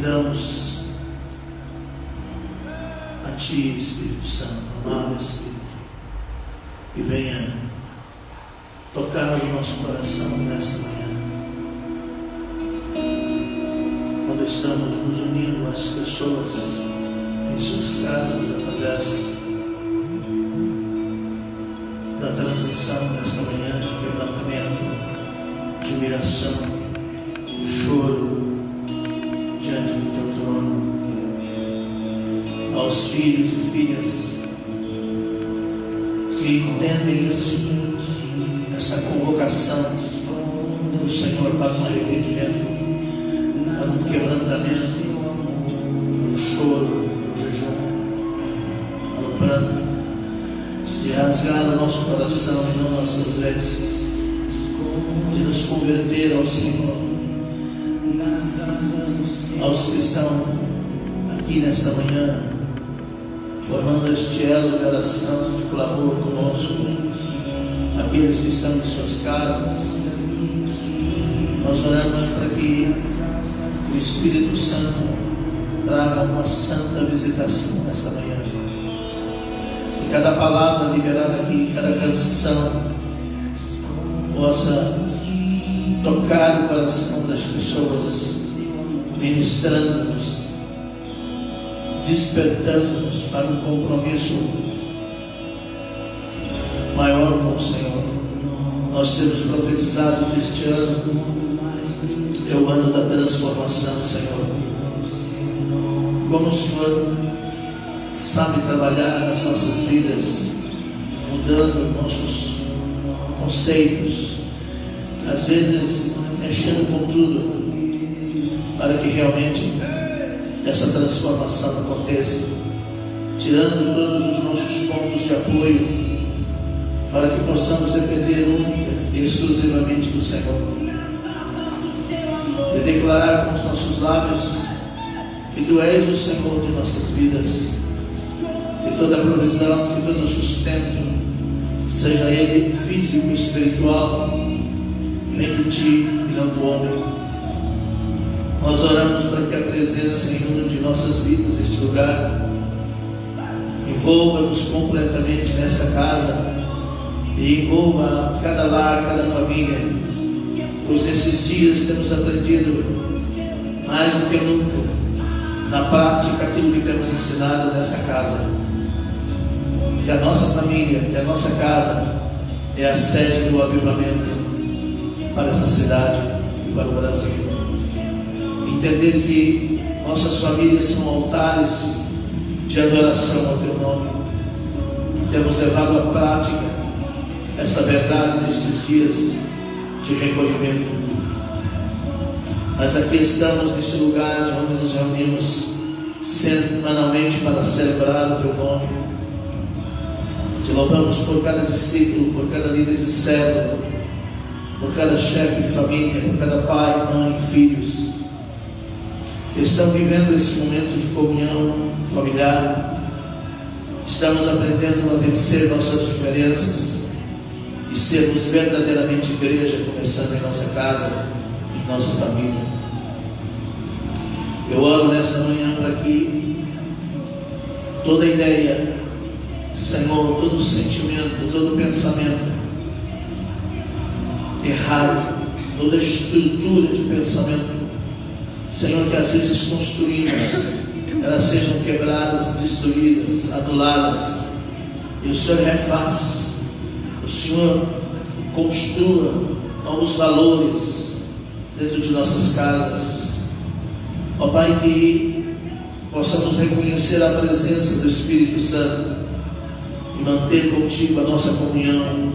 convidamos a Ti, Espírito Santo, amado Espírito, que venha tocar o nosso coração nesta manhã, quando estamos nos unindo às pessoas em suas casas através da transmissão nesta manhã de quebrantamento, de humilhação, de choro diante do Teu trono, aos filhos e filhas que entendem essa convocação do Senhor para um arrependimento, para um quebrantamento, para o choro, para o jejum, para o pranto, de rasgar o nosso coração e não nossas vestes, de nos converter ao Senhor, aos que estão aqui nesta manhã, formando este elo de oração, de clamor conosco, aqueles que estão em suas casas. Nós oramos para que o Espírito Santo traga uma santa visitação nesta manhã, que cada palavra liberada aqui, cada canção possa tocar o coração das pessoas, ministrando-nos, despertando-nos para um compromisso maior com o Senhor. Nós temos profetizado que este ano é o ano da transformação, Senhor. Como o Senhor sabe trabalhar nas nossas vidas, mudando nossos conceitos, às vezes mexendo com tudo, para que realmente essa transformação aconteça, tirando todos os nossos pontos de apoio, para que possamos depender única e exclusivamente do Senhor, e declarar com os nossos lábios que Tu és o Senhor de nossas vidas, que toda provisão, que todo sustento, seja ele físico e espiritual, vem de Ti e não do homem. Nós oramos para que a presença inunde nossas vidas neste lugar, envolva-nos completamente nessa casa e envolva cada lar, cada família, pois nesses dias temos aprendido mais do que nunca na prática aquilo que temos ensinado nessa casa, que a nossa família, que a nossa casa é a sede do avivamento para essa cidade e para o Brasil. Entender que nossas famílias são altares de adoração ao Teu nome, e temos levado à prática essa verdade nestes dias de recolhimento. Mas aqui estamos neste lugar onde nos reunimos semanalmente para celebrar o Teu nome. Te louvamos por cada discípulo, por cada líder de célula, por cada chefe de família, por cada pai, mãe, filhos que estão vivendo esse momento de comunhão familiar. Estamos aprendendo a vencer nossas diferenças e sermos verdadeiramente igreja, começando em nossa casa, em nossa família. Eu oro nesta manhã para que toda ideia, Senhor, todo sentimento, todo pensamento errado, toda estrutura de pensamento, Senhor, que às vezes construímos, elas sejam quebradas, destruídas, anuladas, e o Senhor refaz, o Senhor construa novos valores dentro de nossas casas. Ó Pai, que possamos reconhecer a presença do Espírito Santo e manter contigo a nossa comunhão,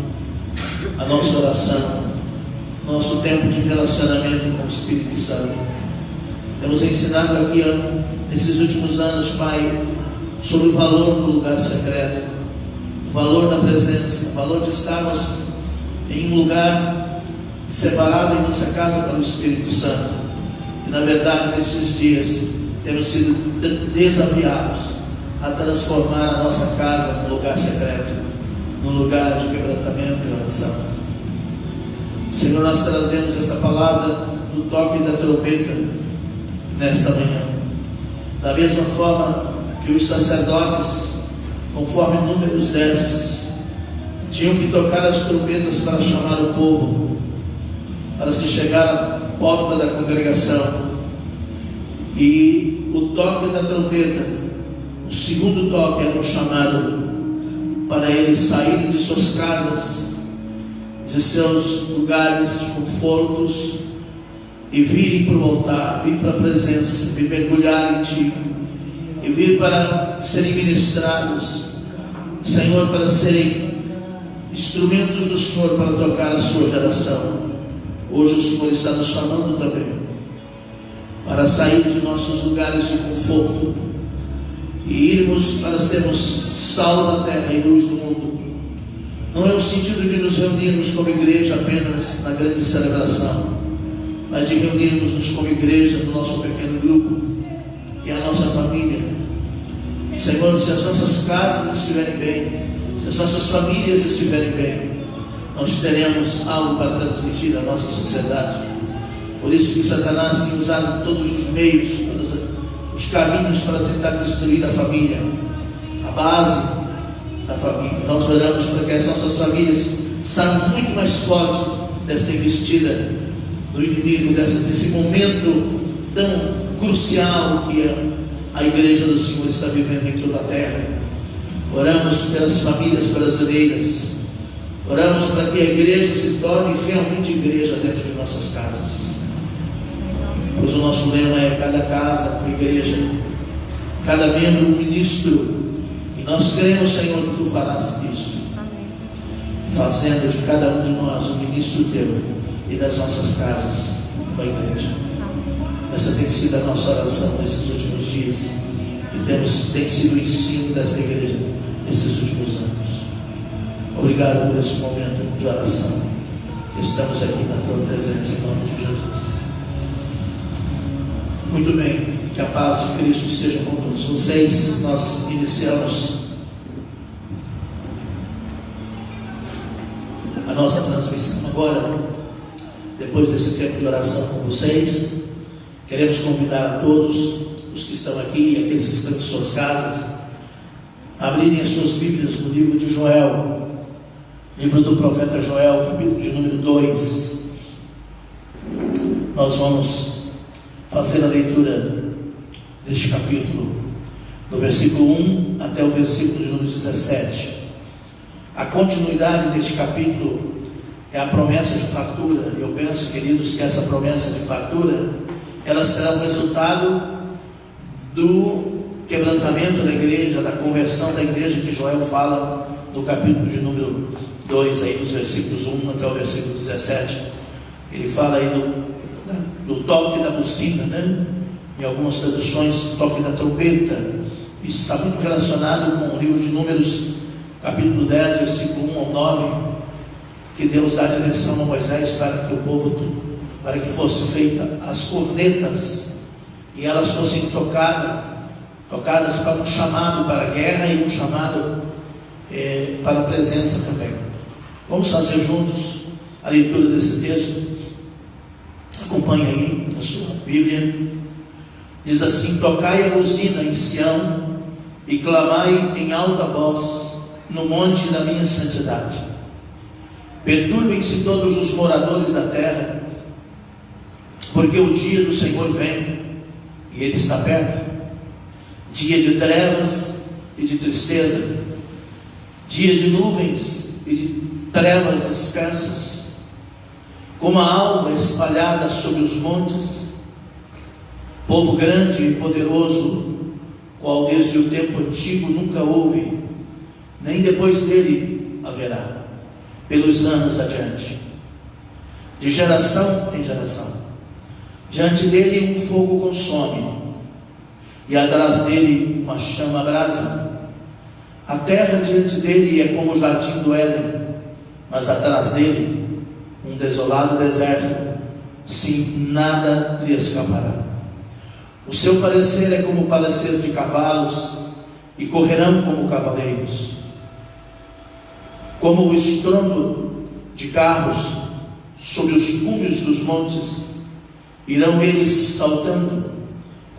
a nossa oração, nosso tempo de relacionamento com o Espírito Santo. Temos ensinado aqui, nesses últimos anos, Pai, sobre o valor do lugar secreto, o valor da presença, o valor de estarmos em um lugar separado em nossa casa para o Espírito Santo. E na verdade, nesses dias, temos sido desafiados a transformar a nossa casa num lugar secreto, num lugar de quebrantamento e oração. Senhor, nós trazemos esta palavra do toque da trombeta nesta manhã. Da mesma forma que os sacerdotes, conforme Números 10, tinham que tocar as trombetas para chamar o povo, para se chegar à porta da congregação. E o toque da trombeta, o segundo toque, era um chamado para eles saírem de suas casas, de seus lugares de confortos, e virem para o altar, vir para a presença, vir mergulhar em Ti, e vir para serem ministrados, Senhor, para serem instrumentos do Senhor para tocar a sua geração. Hoje o Senhor está nos chamando também para sair de nossos lugares de conforto e irmos para sermos sal da terra e luz do mundo. Não é o sentido de nos reunirmos como igreja apenas na grande celebração, mas de reunirmos-nos como igreja no nosso pequeno grupo, que é a nossa família. Senhor, se as nossas casas estiverem bem, se as nossas famílias estiverem bem, nós teremos algo para transmitir à nossa sociedade. Por isso que Satanás tem usado todos os meios, todos os caminhos para tentar destruir a família, a base da família. Nós oramos para que as nossas famílias saiam muito mais fortes desta investida do inimigo, desse momento tão crucial que a igreja do Senhor está vivendo em toda a terra. Oramos pelas famílias brasileiras, oramos para que a igreja se torne realmente igreja dentro de nossas casas, pois o nosso lema é cada casa uma igreja, cada membro um ministro, e nós cremos, Senhor, que Tu farás isso, fazendo de cada um de nós um ministro Teu e das nossas casas uma igreja. Essa tem sido a nossa oração nesses últimos dias, e tem sido o ensino desta igreja nesses últimos anos. Obrigado por esse momento de oração. Estamos aqui na Tua presença em nome de Jesus. Muito bem, que a paz de Cristo seja com todos vocês. Nós iniciamos a nossa transmissão agora, depois desse tempo de oração com vocês. Queremos convidar a todos os que estão aqui e aqueles que estão em suas casas a abrirem as suas Bíblias no livro de Joel, livro do profeta Joel, capítulo de número 2. Nós vamos fazer a leitura deste capítulo, do versículo 1 até o versículo de número 17. A continuidade deste capítulo é a promessa de fartura. Eu penso, queridos, que essa promessa de fartura, ela será o resultado do quebrantamento da igreja, da conversão da igreja, que Joel fala no capítulo de número 2, aí dos versículos 1 até o versículo 17. Ele fala aí do toque da buzina, né? Em algumas traduções, toque da trombeta. Isso está muito relacionado com o livro de Números, capítulo 10, versículo 1 ao 9, que Deus dá a direção a Moisés para que o povo, para que fossem feitas as cornetas, e elas fossem tocadas para um chamado para a guerra e um chamado para a presença também. Vamos fazer juntos a leitura desse texto. Acompanhe aí na sua Bíblia. Diz assim: tocai a buzina em Sião e clamai em alta voz no monte da minha santidade. Perturbem-se todos os moradores da terra, porque o dia do Senhor vem e Ele está perto. Dia de trevas e de tristeza, dia de nuvens e de trevas espessas, como a alva espalhada sobre os montes, povo grande e poderoso, qual desde o tempo antigo nunca houve, nem depois dele haverá, pelos anos adiante, de geração em geração. Diante dele um fogo consome, e atrás dele uma chama abrasa. A terra diante dele é como o jardim do Éden, mas atrás dele um desolado deserto, sim, nada lhe escapará. O seu parecer é como o parecer de cavalos, e correrão como cavaleiros. Como o estrondo de carros sobre os cumes dos montes, irão eles saltando,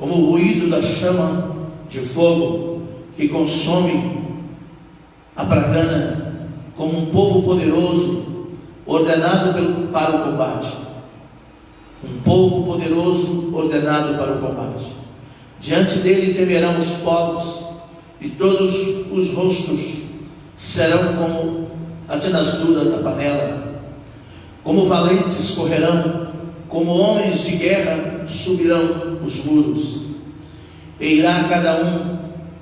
como o ruído da chama de fogo que consome a pradana, como um povo poderoso ordenado para o combate. Um povo poderoso ordenado para o combate. Diante dele temerão os povos, e todos os rostos serão como a tinastura da panela. Como valentes correrão, como homens de guerra subirão os muros. E irá cada um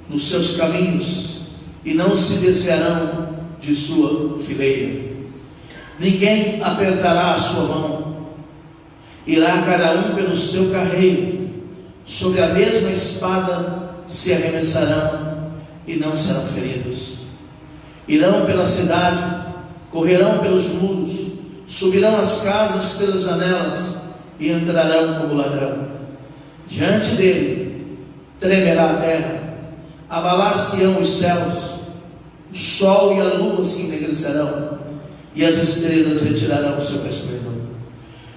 nos seus caminhos, e não se desviarão de sua fileira. Ninguém apertará a sua mão. Irá cada um pelo seu carreiro, sobre a mesma espada se arremessarão e não serão feridos. Irão pela cidade, correrão pelos muros, subirão as casas pelas janelas e entrarão como ladrão. Diante dele tremerá a terra, abalar-se-ão os céus, o sol e a lua se enegrecerão, e as estrelas retirarão o seu resplendor.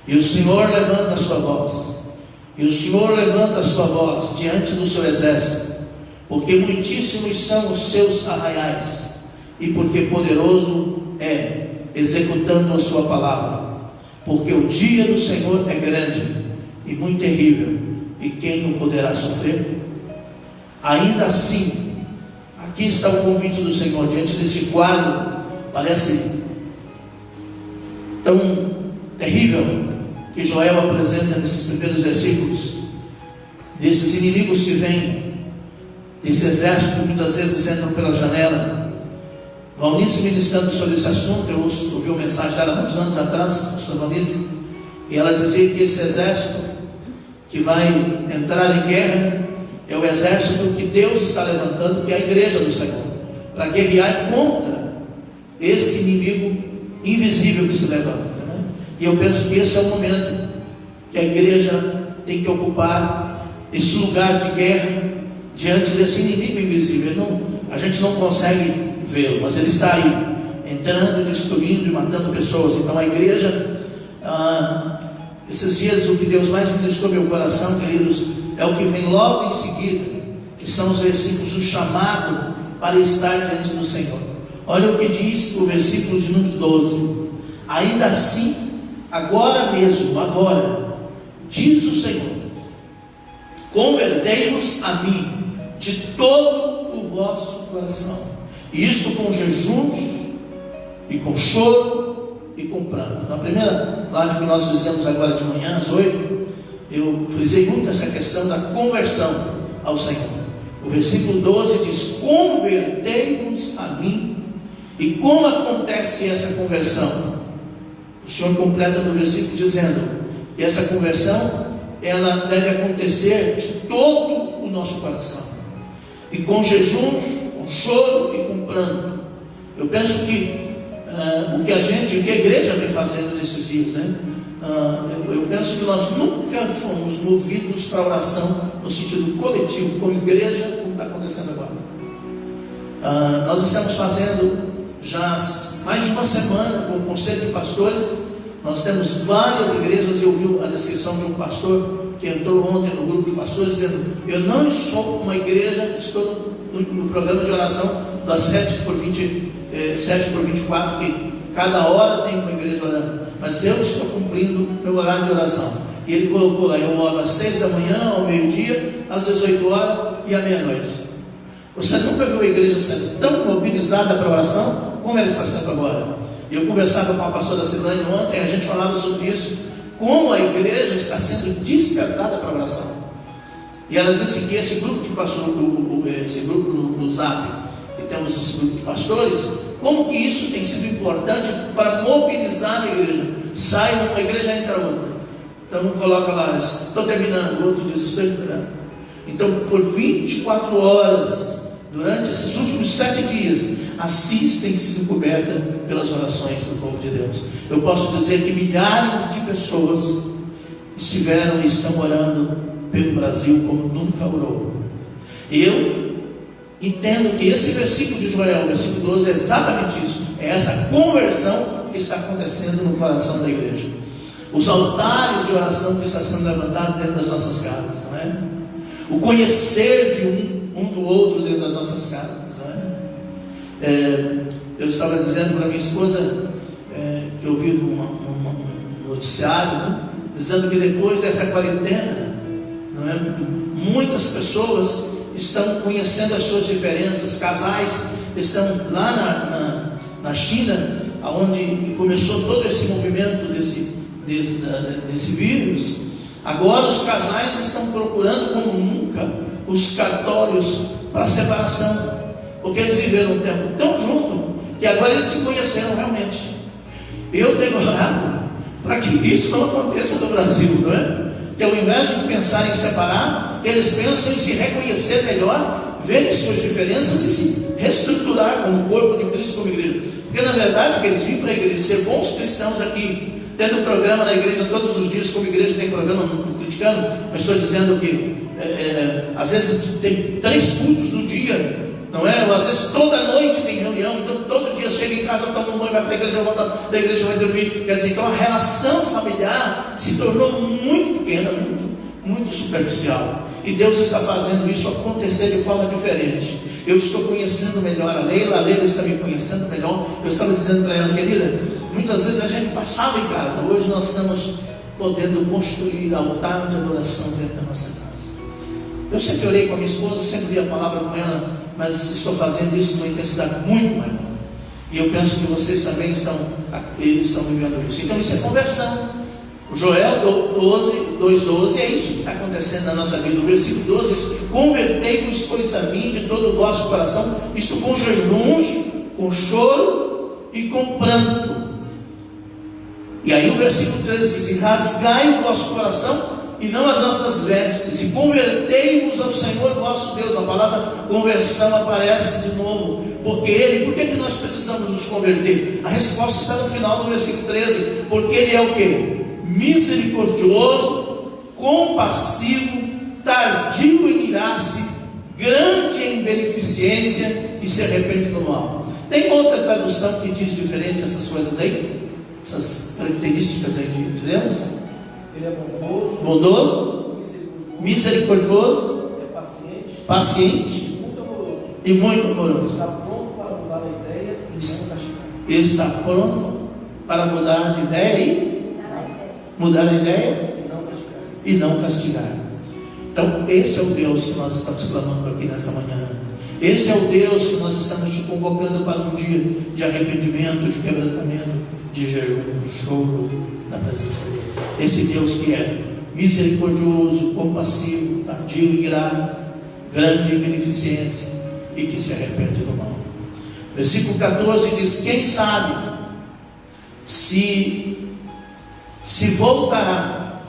E o Senhor levanta a sua voz, e o Senhor levanta a sua voz diante do seu exército, porque muitíssimos são os seus arraiais, e porque poderoso é, executando a sua palavra. Porque o dia do Senhor é grande e muito terrível, e quem o poderá sofrer? Ainda assim, aqui está o convite do Senhor, diante desse quadro, parece tão terrível, que Joel apresenta nesses primeiros versículos, desses inimigos que vêm, desse exército que muitas vezes entram pela janela. Valnice ministrando sobre esse assunto, eu ouvi uma mensagem dela há muitos anos atrás, a Valnice, e ela dizia que esse exército que vai entrar em guerra é o exército que Deus está levantando, que é a igreja do Senhor, para guerrear contra esse inimigo invisível que se levanta. E eu penso que esse é o momento que a igreja tem que ocupar esse lugar de guerra diante desse inimigo invisível. A gente não consegue vê-lo, mas ele está aí, entrando, destruindo e matando pessoas. Então a igreja, esses dias o que Deus mais ministrou no meu coração, queridos, é o que vem logo em seguida, que são os versículos do chamado para estar diante do Senhor. Olha o que diz o versículo de número 12: ainda assim, agora mesmo, agora, diz o Senhor, convertei-vos a mim de todo o vosso coração, e isto com jejuns, e com choro, e com pranto. Na primeira live que nós fizemos agora de manhã, às 8, eu frisei muito essa questão da conversão ao Senhor. O versículo 12 diz: convertei-vos a mim. E como acontece essa conversão? O Senhor completa no versículo dizendo que essa conversão, ela deve acontecer de todo o nosso coração, e com jejum, com choro e com pranto. Eu penso que o que a igreja vem fazendo nesses dias, eu penso que nós nunca fomos movidos para a oração no sentido coletivo, como igreja, como está acontecendo agora. Nós estamos fazendo já mais de uma semana com o conselho de pastores. Nós temos várias igrejas. Eu vi a descrição de um pastor que entrou ontem no grupo de pastores dizendo: eu não sou uma igreja, estou no programa de oração das 7 por 24, que cada hora tem uma igreja orando, mas eu estou cumprindo meu horário de oração. E ele colocou lá: eu oro às 6 da manhã, ao meio-dia, às 18 horas e à meia-noite. Você nunca viu a igreja sendo tão mobilizada para a oração como ela está sendo agora? Eu conversava com a pastora Silane ontem, a gente falava sobre isso, como a igreja está sendo despertada para a oração. E ela disse que esse grupo de pastores, esse grupo no Zap, que temos esse grupo de pastores, como que isso tem sido importante para mobilizar a igreja. Sai uma igreja, entra outra. Então um coloca lá: estou terminando, o outro diz: estou entrando. Então por 24 horas, durante esses últimos 7 dias, Assis tem sido coberta pelas orações do povo de Deus. Eu posso dizer que milhares de pessoas estiveram e estão orando pelo Brasil como nunca orou. Eu entendo que esse versículo de Joel, versículo 12, é exatamente isso. É essa conversão que está acontecendo no coração da igreja. Os altares de oração que está sendo levantado dentro das nossas casas, não é? o conhecer de um do outro dentro das nossas casas, não é? Eu estava dizendo para minha esposa, que eu vi um noticiário, né, dizendo que depois dessa quarentena, não é, muitas pessoas estão conhecendo as suas diferenças. Casais estão lá na China, onde começou todo esse movimento desse vírus. Agora os casais estão procurando como nunca os cartórios para separação, porque eles viveram um tempo tão junto que agora eles se conheceram realmente. Eu tenho orado para que isso não aconteça no Brasil, não é? Que ao invés de pensar em separar, que eles pensem em se reconhecer melhor, verem suas diferenças e se reestruturar como corpo de Cristo, como igreja. Porque na verdade que eles vêm para a igreja ser bons cristãos aqui, tendo programa na igreja todos os dias, como igreja tem programa, não estou criticando, mas estou dizendo que às vezes tem 3 cultos no dia, não é? Ou às vezes toda noite tem reunião, então todo dia chega em casa, toma um banho, vai para a igreja, volta da igreja, vai dormir. Quer dizer, então a relação familiar se tornou muito pequena, muito superficial. E Deus está fazendo isso acontecer de forma diferente. Eu estou conhecendo melhor a Leila está me conhecendo melhor. Eu estava dizendo para ela, querida, muitas vezes a gente passava em casa, hoje nós estamos podendo construir altar de adoração dentro da nossa casa. Eu sempre orei com a minha esposa, sempre li a palavra com ela, mas estou fazendo isso numa intensidade muito maior. E eu penso que vocês também estão vivendo isso. Então isso é conversão. O Joel 2,12 é isso que está acontecendo na nossa vida. O versículo 12 diz: convertei-vos, pois, a mim de todo o vosso coração, isto com jejuns, com choro e com pranto. E aí o versículo 13 diz: rasgai o vosso coração e não as nossas vestes, e convertei-vos ao Senhor vosso Deus. A palavra conversão aparece de novo. Por que nós precisamos nos converter? A resposta está no final do versículo 13. Porque Ele é o quê? Misericordioso, compassivo, tardio em irar-se, grande em beneficência e se arrepende do mal. Tem outra tradução que diz diferente essas coisas aí? Essas características aí que dizemos? Ele é bondoso, misericordioso, é paciente e muito amoroso. Está pronto para mudar a ideia e não castigar. Está pronto para mudar de ideia mudar a ideia e não castigar. Então esse é o Deus que nós estamos clamando aqui nesta manhã. Esse é o Deus que nós estamos te convocando para um dia de arrependimento, de quebrantamento, de jejum, choro na presença dele. Esse Deus que é misericordioso, compassivo, tardio em irar, grande em beneficência e que se arrepende do mal. Versículo 14 diz: quem sabe se voltará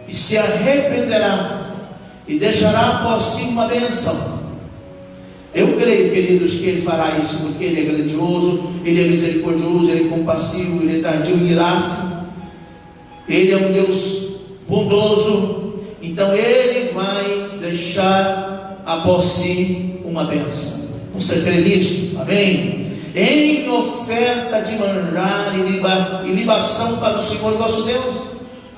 e se arrependerá e deixará após si uma bênção. Eu creio, queridos, que Ele fará isso, porque Ele é grandioso, Ele é misericordioso, Ele é compassivo, Ele é tardio em irar-se, Ele é um Deus bondoso. Então Ele vai deixar após si uma bênção. Você crê nisso? Amém? Em oferta de manjar e libação para o Senhor vosso Deus,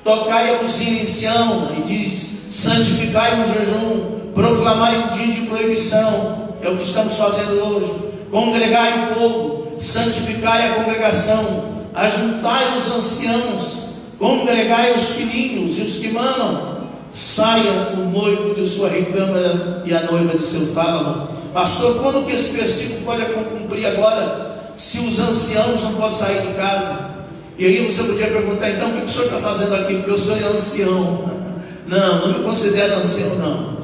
tocai a buzina em Sião, e diz: santificai um jejum, proclamai um dia de proibição, que é o que estamos fazendo hoje. Congregai o povo, santificai a congregação, ajuntai os anciãos, congregai os filhinhos e os que mamam. Saia o noivo de sua recâmara e a noiva de seu tálamo. Pastor, quando que esse versículo pode cumprir agora, se os anciãos não podem sair de casa? E aí você podia perguntar, então, o que o senhor está fazendo aqui? Porque o senhor é ancião. Não me considero ancião, não.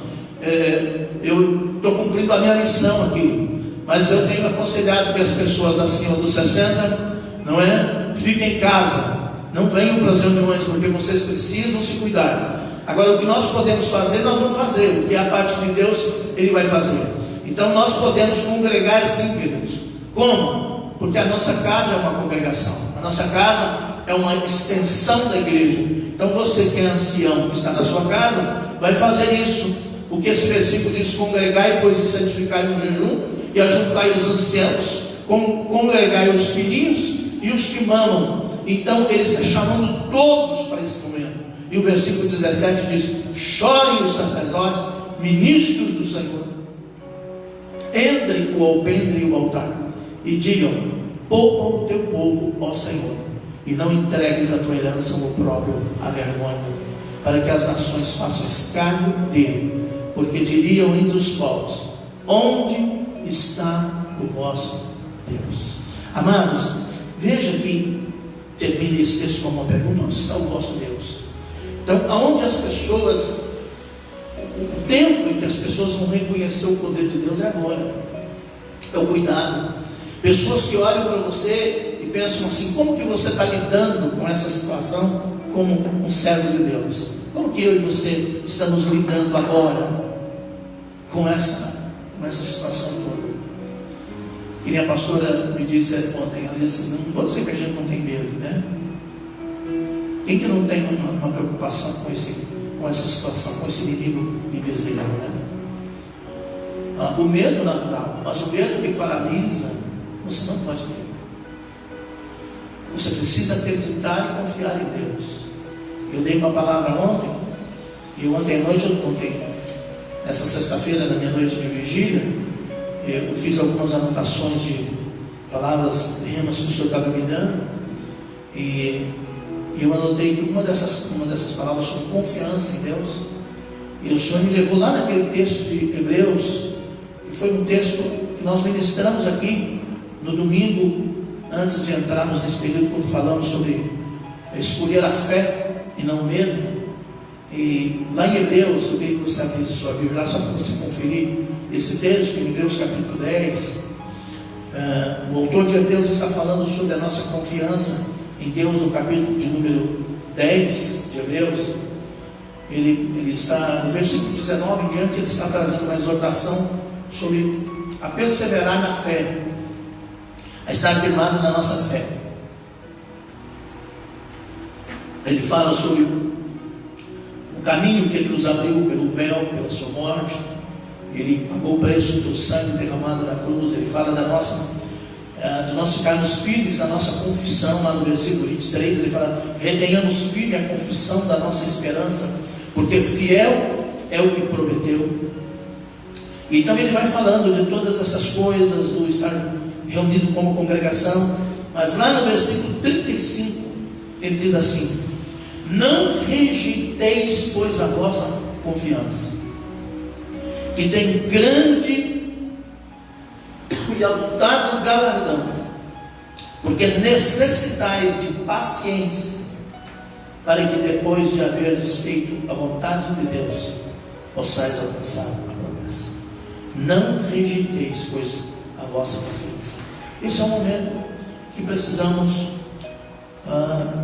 Eu estou cumprindo a minha missão aqui, mas eu tenho aconselhado que as pessoas acima dos 60, não é? Fiquem em casa, não venham para as reuniões, porque vocês precisam se cuidar. Agora, o que nós podemos fazer, nós vamos fazer. O que é a parte de Deus, Ele vai fazer. Então nós podemos congregar sim, queridos. Como? Porque a nossa casa é uma congregação, a nossa casa é uma extensão da igreja. Então você que é ancião, que está na sua casa, vai fazer isso. O que esse versículo diz: congregai, pois, e santificai no jejum, e ajuntai os anciãos, congregai os filhinhos e os que mamam. Então Ele está chamando todos para esse momento. E o versículo 17 diz: chorem os sacerdotes, ministros do Senhor, entrem o alpendre e o altar e digam: poupa o teu povo, ó Senhor, e não entregues a tua herança ao opróbrio, à vergonha, para que as nações façam escárnio dele, porque diriam entre os povos: onde está o vosso Deus? Amados, veja que termina esse texto com uma pergunta: onde está o vosso Deus? Então, aonde as pessoas, o tempo em que as pessoas vão reconhecer o poder de Deus é agora. É o cuidado. Pessoas que olham para você e pensam assim: como que você está lidando com essa situação como um servo de Deus? Como que eu e você estamos lidando agora com essa situação toda? Que nem a pastora me disse ontem, ela disse: não pode ser que a gente não tem medo, né? Quem que não tem uma preocupação com essa situação, com esse inimigo invisível, né? O medo natural, mas o medo que paralisa, você não pode ter. Você precisa acreditar e confiar em Deus. Eu dei uma palavra ontem, e ontem à noite eu contei. Nessa sexta-feira, na minha noite de vigília, eu fiz algumas anotações de palavras, remas que o Senhor estava me dando, e eu anotei que uma dessas palavras sobre confiança em Deus, e o Senhor me levou lá naquele texto de Hebreus, que foi um texto que nós ministramos aqui no domingo, antes de entrarmos nesse período, quando falamos sobre escolher a fé e não o medo. E lá em Hebreus, eu queria que você abrisse sua Bíblia, só para você conferir esse texto, em Hebreus capítulo 10. O autor de Hebreus está falando sobre a nossa confiança em Deus no capítulo de número 10 de Hebreus. Ele está, no versículo 19 em diante, ele está trazendo uma exortação sobre a perseverar na fé, a estar firmado na nossa fé. Ele fala sobre o caminho que ele nos abriu pelo véu, pela sua morte. Ele pagou o preço do sangue derramado na cruz. Ele fala de nós ficarmos firmes na nossa confissão. Lá no versículo 23 ele fala: retenhamos firme a confissão da nossa esperança, porque fiel é o que prometeu. E também ele vai falando de todas essas coisas, do estar reunido como congregação. Mas lá no versículo 35 ele diz assim: não rejeiteis, pois, a vossa confiança, que tem grande e avultado galardão, porque necessitais de paciência, para que depois de haverdes feito a vontade de Deus, possais alcançar a promessa. Não rejeiteis, pois, a vossa confiança. Esse é um momento que precisamos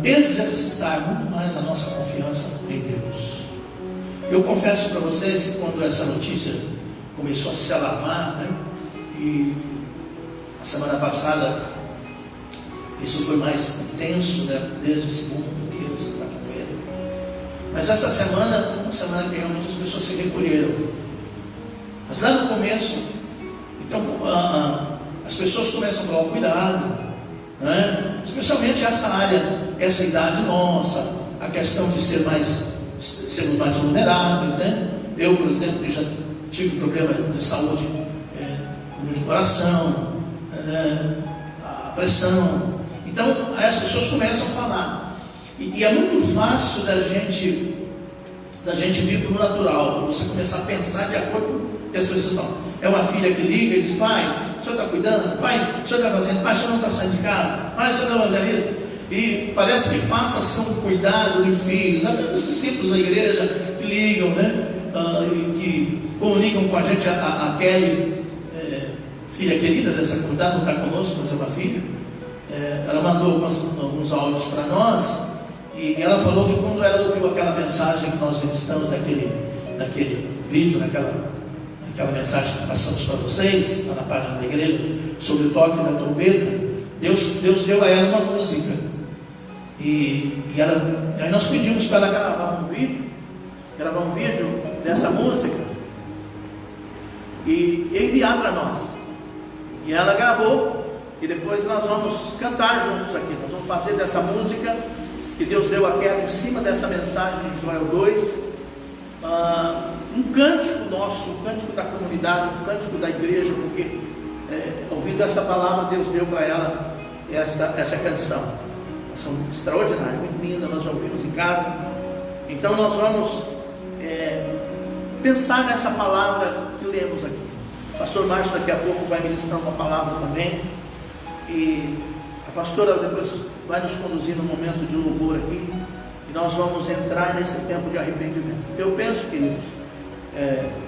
exercitar muito mais a nossa confiança em Deus. Eu confesso para vocês que quando essa notícia começou a se alarmar, né, e a semana passada isso foi mais intenso, né, desde segunda, terça, quarta-feira, mas essa semana foi uma semana que realmente as pessoas se recolheram. Mas lá no começo, então as pessoas começam a falar: cuidado, né? Especialmente essa área, essa idade nossa, a questão de sermos mais vulneráveis, né? Eu, por exemplo, que já tive problema de saúde, de coração, né? A pressão. Então as pessoas começam a falar, e é muito fácil da gente vir para o natural, e você começar a pensar de acordo com o que as pessoas falam. É uma filha que liga e diz: pai, o senhor está cuidando? Pai, o senhor está fazendo? Pai, o senhor não está saindo de casa? Pai, o senhor está fazendo isso? E parece que passa a ser um cuidado de filhos, até dos discípulos da igreja que ligam, né? E que comunicam com a gente. A Kelly, filha querida dessa comunidade, não está conosco, mas é uma filha. Ela mandou alguns áudios para nós, e ela falou que quando ela ouviu aquela mensagem que nós ministramos naquele vídeo, naquela mensagem que passamos para vocês, lá na página da igreja, sobre o toque da trombeta, Deus deu a ela uma música, e aí nós pedimos para ela gravar um vídeo dessa música e enviar para nós, e ela gravou, e depois nós vamos cantar juntos aqui. Nós vamos fazer dessa música que Deus deu a ela em cima dessa mensagem de Joel 2, um um cântico nosso, um cântico da comunidade, um cântico da igreja, porque ouvindo essa palavra, Deus deu para ela essa canção. Canção extraordinária, muito linda, nós já ouvimos em casa. Então nós vamos pensar nessa palavra que lemos aqui. O pastor Márcio daqui a pouco vai ministrar uma palavra também, e a pastora depois vai nos conduzir num momento de louvor aqui, e nós vamos entrar nesse tempo de arrependimento. Eu penso, queridos,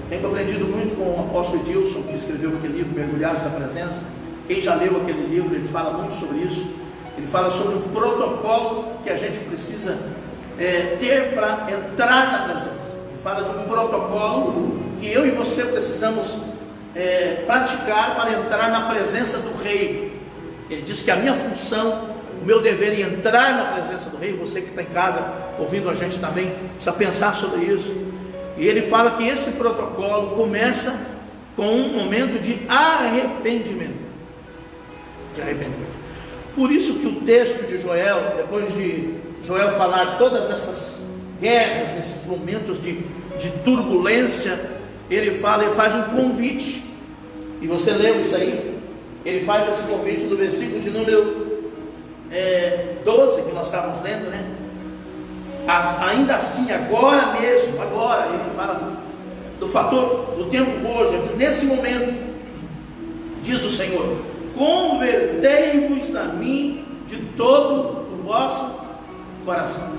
tenho aprendido muito com o apóstolo Edilson, que escreveu aquele livro, Mergulhados na Presença. Quem já leu aquele livro, ele fala muito sobre isso. Ele fala sobre o protocolo que a gente precisa ter para entrar na presença. Ele fala de um protocolo que eu e você precisamos praticar para entrar na presença do Rei. Ele diz que a minha função, o meu dever é entrar na presença do Rei. Você que está em casa ouvindo a gente também precisa pensar sobre isso. E ele fala que esse protocolo começa com um momento de arrependimento. Por isso que o texto de Joel, depois de Joel falar todas essas guerras, esses momentos de turbulência, ele faz um convite. E você leu isso aí? Ele faz esse convite no versículo de número 12, que nós estávamos lendo, né? Ainda assim, agora mesmo, ele fala do fator do tempo hoje. Ele diz: nesse momento, diz o Senhor, convertei-vos a mim de todo o vosso coração.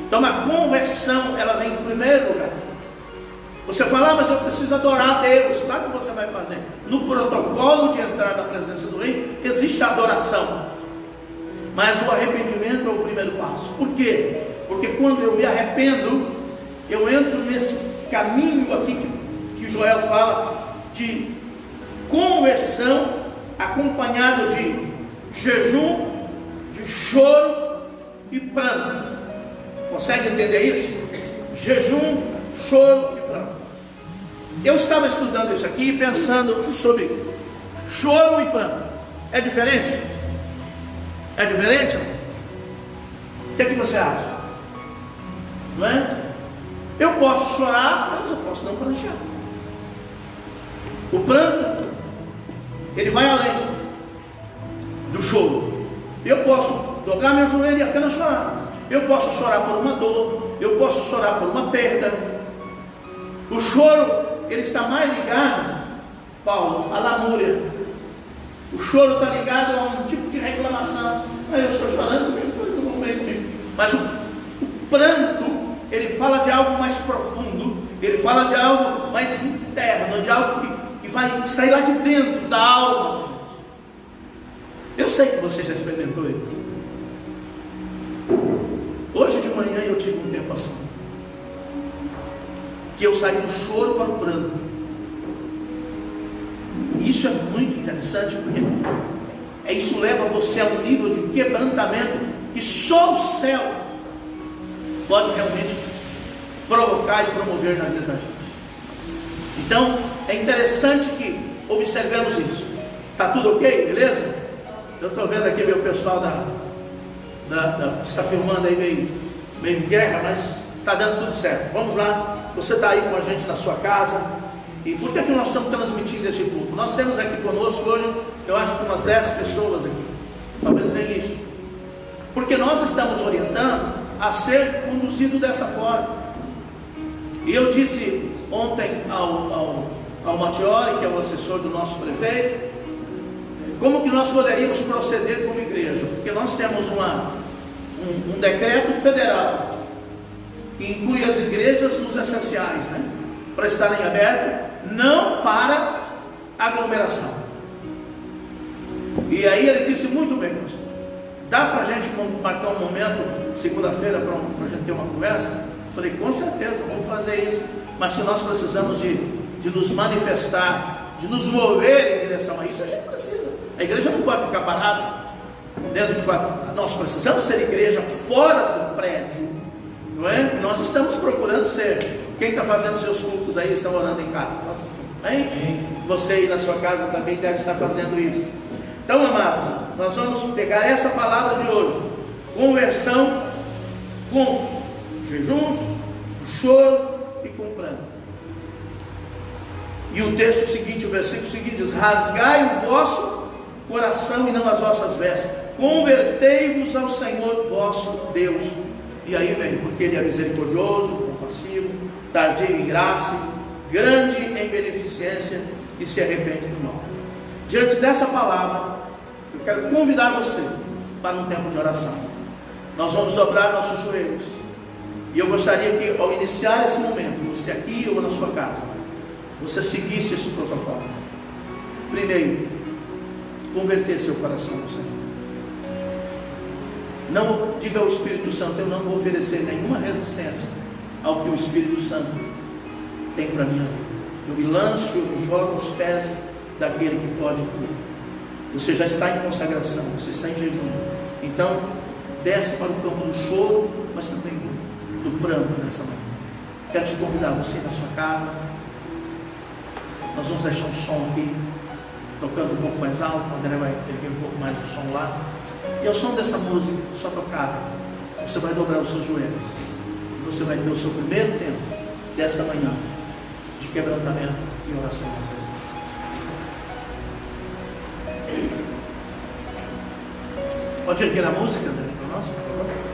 Então a conversão, ela vem em primeiro lugar. Você fala: mas eu preciso adorar a Deus. Claro que você vai fazer. No protocolo de entrar na presença do Rei, existe a adoração, mas o arrependimento é o primeiro passo. Por quê? Porque quando eu me arrependo, eu entro nesse caminho aqui que Joel fala, de conversão, acompanhado de jejum, de choro e pranto. Consegue entender isso? Jejum, choro e pranto. Eu estava estudando isso aqui, pensando sobre choro e pranto. É diferente? É diferente? O que você acha? Não é? Eu posso chorar, mas eu posso não prantear. O pranto, ele vai além do choro. Eu posso dobrar meu joelho e apenas chorar. Eu posso chorar por uma dor, eu posso chorar por uma perda. O choro, ele está mais ligado, Paulo, à lamúria. O choro está ligado a um tipo de reclamação. Eu estou chorando, não vem comigo. Mas o pranto, ele fala de algo mais profundo, ele fala de algo mais interno, de algo que vai sair lá de dentro da alma. Eu sei que você já experimentou isso. Hoje de manhã eu tive um tempo assim, que eu saí do choro para o pranto. Isso é muito interessante, porque isso leva você a um nível de quebrantamento que só o céu pode realmente provocar e promover na vida da gente. Então é interessante que observemos isso. Está tudo ok? Beleza? Eu estou vendo aqui meu pessoal está filmando aí meio em guerra, mas está dando tudo certo. Vamos lá, você está aí com a gente na sua casa. E por que nós estamos transmitindo esse culto? Nós temos aqui conosco hoje, eu acho que umas 10 pessoas aqui, talvez nem isso, porque nós estamos orientando a ser conduzido dessa forma. E eu disse ontem ao Mattioli, que é o assessor do nosso prefeito, como que nós poderíamos proceder como igreja, porque nós temos um decreto federal que inclui as igrejas nos essenciais, né, para estarem abertas, não para aglomeração. E aí ele disse: muito bem, pastor, dá para a gente marcar um momento, segunda-feira, para a gente ter uma conversa? Eu falei: com certeza, vamos fazer isso, mas se nós precisamos de nos manifestar, de nos mover em direção a isso, a gente precisa. A igreja não pode ficar parada dentro de quatro. Nós precisamos ser igreja fora do prédio, não é? E nós estamos procurando ser. Quem está fazendo seus cultos aí, estão orando em casa, faça assim, hein? Você aí na sua casa também deve estar fazendo isso. Então, amados, nós vamos pegar essa palavra de hoje, conversão com jejuns, choro e com pranto. E o texto seguinte, o versículo seguinte diz: rasgai o vosso coração e não as vossas vestes, convertei-vos ao Senhor vosso Deus. E aí vem, porque Ele é misericordioso, compassivo, tardio em graça, grande em beneficência e se arrepende do mal. Diante dessa palavra, eu quero convidar você para um tempo de oração. Nós vamos dobrar nossos joelhos. E eu gostaria que, ao iniciar esse momento, você aqui ou na sua casa, você seguisse esse protocolo. Primeiro, converter seu coração ao Senhor. Não diga ao Espírito Santo: eu não vou oferecer nenhuma resistência ao que o Espírito Santo tem para mim. Eu me lanço, eu me jogo aos pés daquele que pode tudo. Você já está em consagração, você está em jejum. Então, desce para o campo do choro, mas também do pranto nessa manhã. Quero te convidar, você na sua casa. Nós vamos deixar um som aqui, tocando um pouco mais alto. O André vai erguer um pouco mais o som lá. E ao som dessa música, só tocada, você vai dobrar os seus joelhos. E você vai ter o seu primeiro tempo desta manhã de quebrantamento e oração. Pode erguer a música, André, para nós, por favor?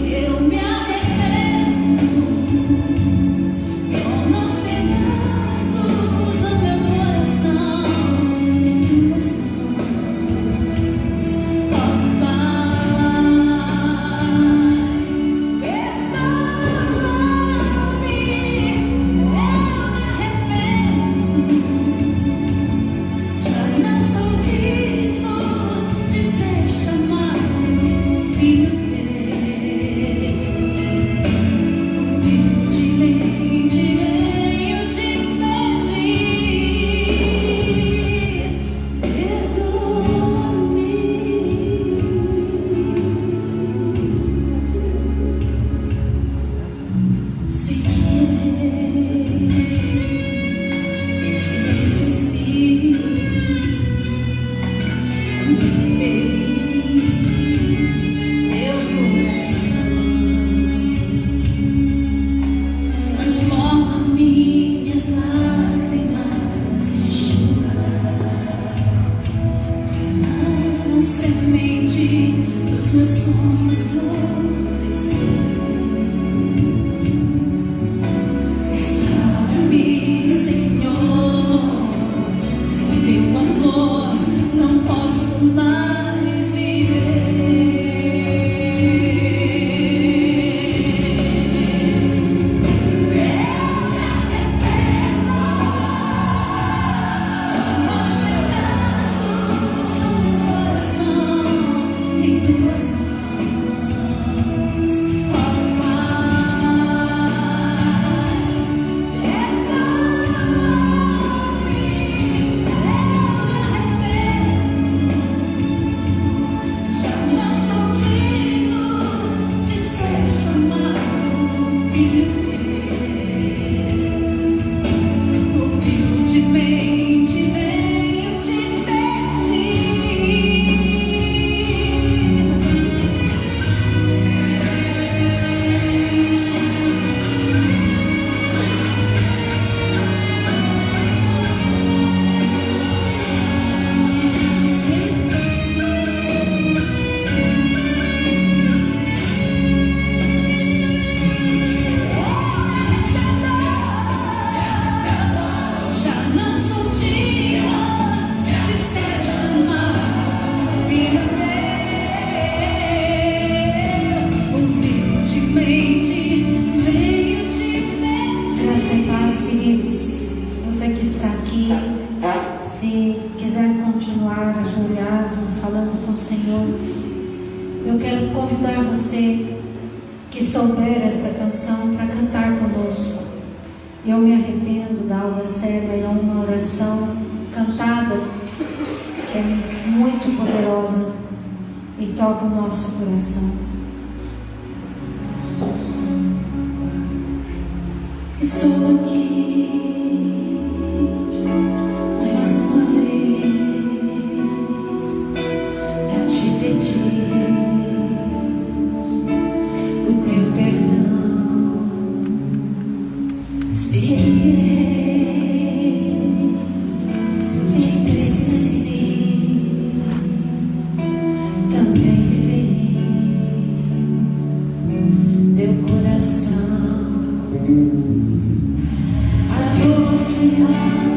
Eu me arrependo. souber esta canção para cantar conosco. Eu me arrependo da Alva Célia é uma oração cantada que é muito poderosa e toca o nosso coração. Estou aqui mais uma vez para te pedir o teu perdão. Esperei, te entristeci, também feri teu coração. A dor que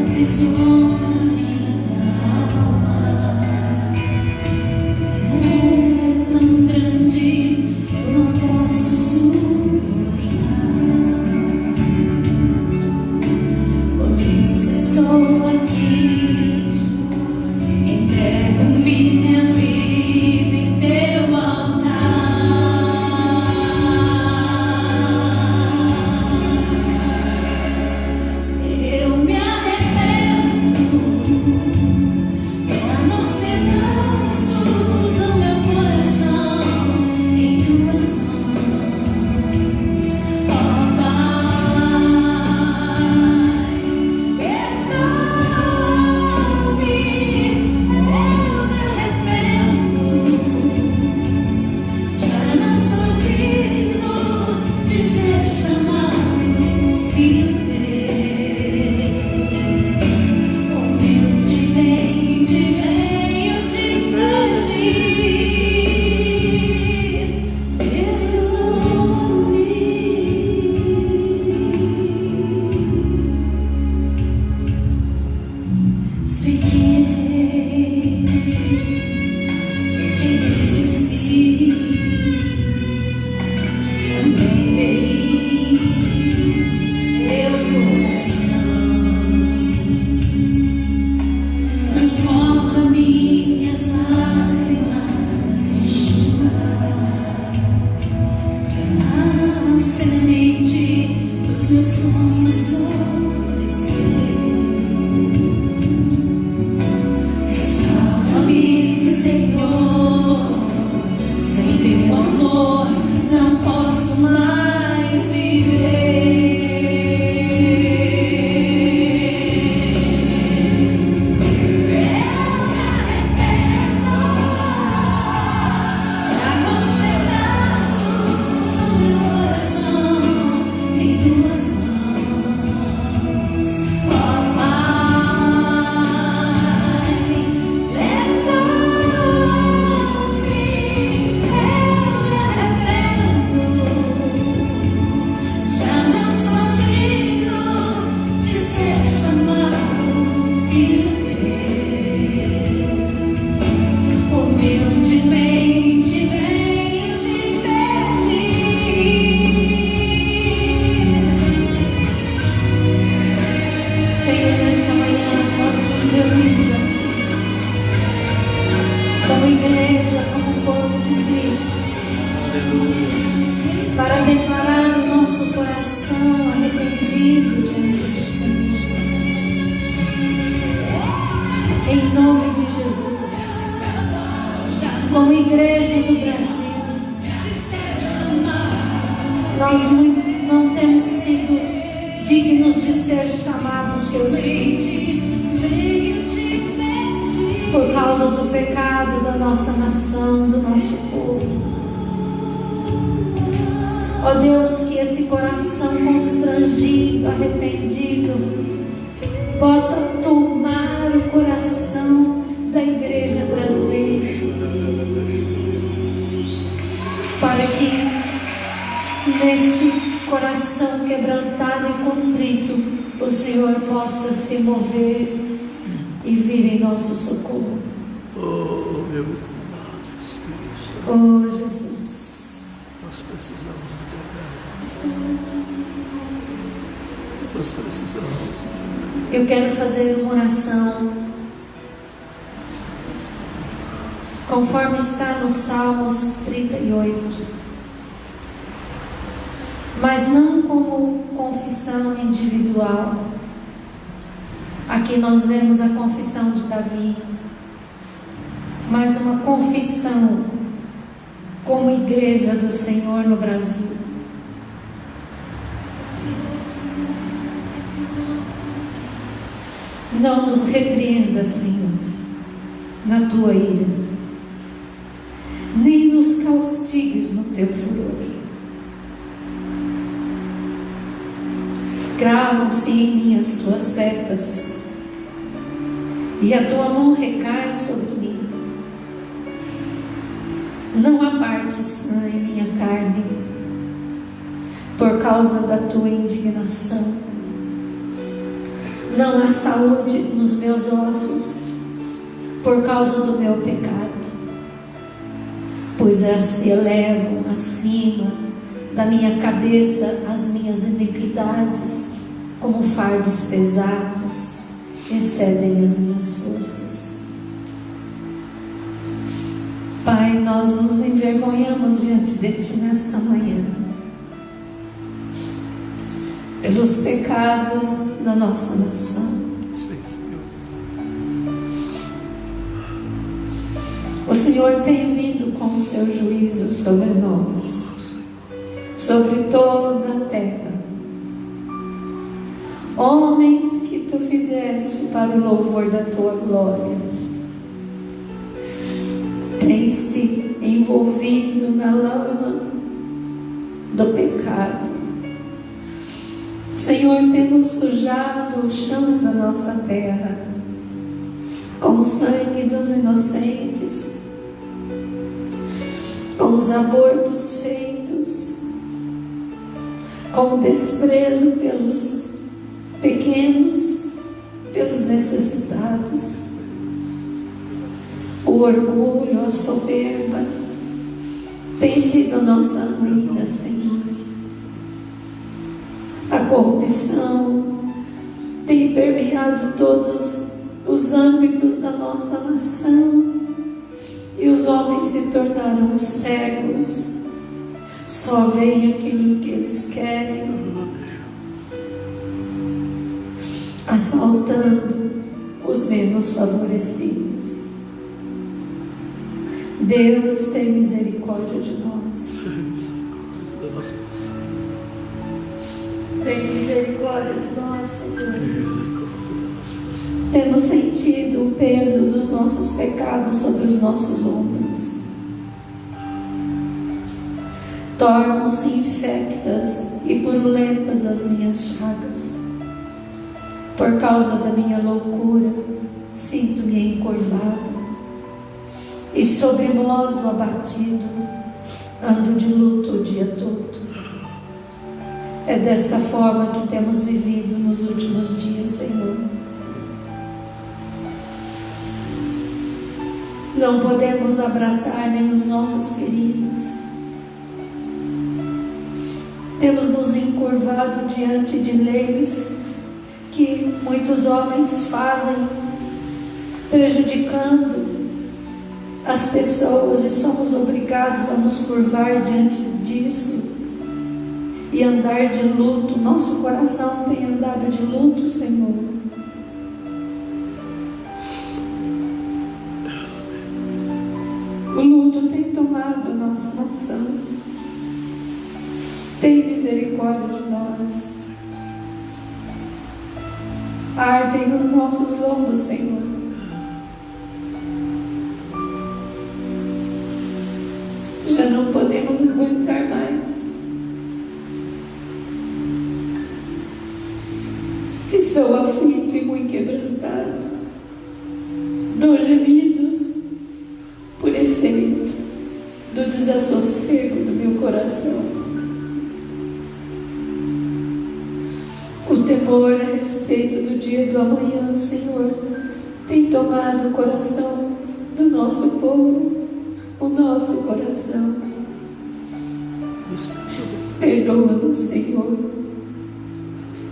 aprisiona minha alma é tão grande que eu não posso suportar. Por isso estou aqui, entrego minha vida em teu altar. Eu me arrependo pelos pedaços do meu coração em tuas mãos, ó Pai. Perdoa-me, eu me arrependo. Já não sou digno de ser chamado filho teu. Humildemente venho te pedir, perdoa-me. Sei que errei, te entristeci, também feri teu coração. Transforma minhas lágrimas em chuva, a semente dos meus sonhos florescer. Restaura-me, Senhor, sem teu amor não posso mais viver. Traga os pedaços do meu coração em tuas mãos, ó Pai. Perdoa-me, eu me arrependo. Já não sou digno de ser chamado filho teu. Humildemente venho te pedir. Senhor, nesta manhã nós nos reunimos aqui como igreja, como corpo de Cristo, para declarar o nosso coração arrependido diante do Senhor. Em nome de Jesus, como igreja do Brasil, nós não temos sido dignos de ser chamados seus filhos por causa do pecado da nossa nação, do nosso povo. Ó Deus, que esse coração constrangido, arrependido, possa tomar o coração da igreja brasileira, para que neste coração quebrantado e contrito o Senhor possa se mover e vir em nosso socorro. Oh, meu amado Espírito, Oh Jesus, nós precisamos do teu perdão. Nós precisamos. eu quero fazer uma oração conforme está no Salmos 38. mas não como confissão individual. Aqui nós vemos a confissão de Davi, mas uma confissão como igreja do Senhor no Brasil. Não nos repreenda, Senhor, na tua ira, nem nos castigues no teu furor. Gravam-se em mim as tuas setas, e a tua mão recai sobre mim. Não apartes em minha carne, por causa da tua indignação. Não há saúde nos meus ossos, por causa do meu pecado, pois elas se elevam acima da minha cabeça as minhas iniquidades, como fardos pesados, excedem as minhas forças. Pai, nós nos envergonhamos diante de Ti nesta manhã, pelos pecados da nossa nação. O Senhor tem vindo com o seu juízo sobre nós, sobre toda a terra. Homens que Tu fizeste para o louvor da Tua glória, têm se envolvido na lama do pecado. Senhor, temos sujado o chão da nossa terra com o sangue dos inocentes, com os abortos feitos, com o desprezo pelos pequenos, pelos necessitados, o orgulho, a soberba, tem sido a nossa ruína, Senhor. A corrupção tem permeado todos os âmbitos da nossa nação, e os homens se tornaram cegos, só veem aquilo que eles querem, assaltando os menos favorecidos. Deus tem misericórdia de nós. Tem misericórdia de nós, Senhor. Temos sentido o peso dos nossos pecados sobre os nossos ombros. Tornam-se infectas e purulentas as minhas chagas. Por causa da minha loucura, sinto-me encurvado e sobremodo abatido, ando de luto o dia todo. É desta forma que temos vivido nos últimos dias, Senhor. Não podemos abraçar nem os nossos queridos. Temos nos encurvado diante de leis que muitos homens fazem, prejudicando as pessoas, e somos obrigados a nos curvar diante disso e andar de luto. Nosso coração tem andado de luto, Senhor. O luto tem tomado a nossa nação. Tem misericórdia de nós. Ardem os nossos lombos, Senhor. Já não podemos aguentar mais. Estou aflito e muito quebrantado. Dou gemidos por efeito do desassossego do meu coração. O temor a respeito do dia do amanhã, Senhor, tem tomado o coração do nosso povo, o nosso coração. Perdoa-nos, Senhor.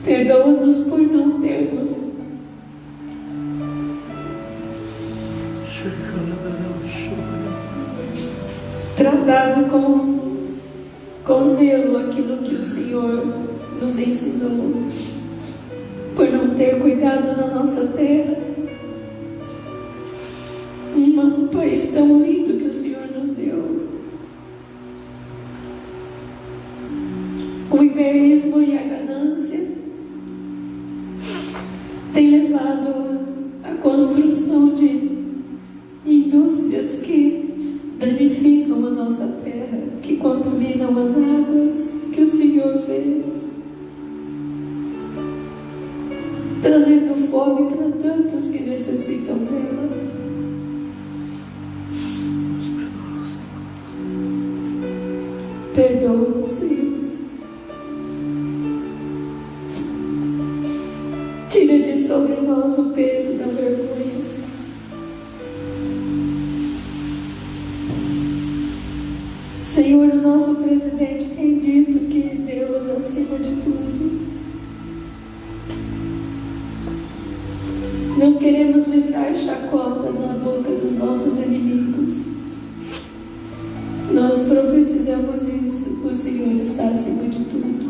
Perdoa-nos por não termos tratado com zelo aquilo que o Senhor ter cuidado da nossa terra, um país tão lindo que o Senhor nos deu. O egoísmo e a ganância têm levado à construção de indústrias que danificam a nossa terra, que contaminam as águas que o Senhor fez, trazendo fome para tantos que necessitam dela. Perdoa-nos, Senhor. Tira de sobre nós o peso da vergonha. Senhor, o nosso presidente tem dito que Deus é acima de tudo. Não queremos livrar chacota na boca dos nossos inimigos. Nós profetizamos isso. O Senhor está acima de tudo.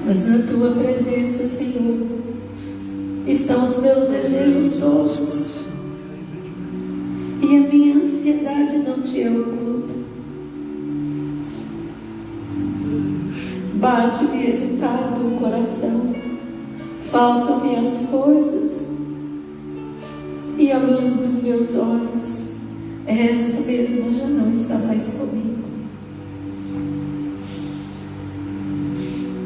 Mas na Tua presença, Senhor, estão os meus desejos todos. E a minha ansiedade não te oculta. Bate-me hesitado o coração. Faltam-me as forças. E a luz dos meus olhos, essa mesma já não está mais comigo.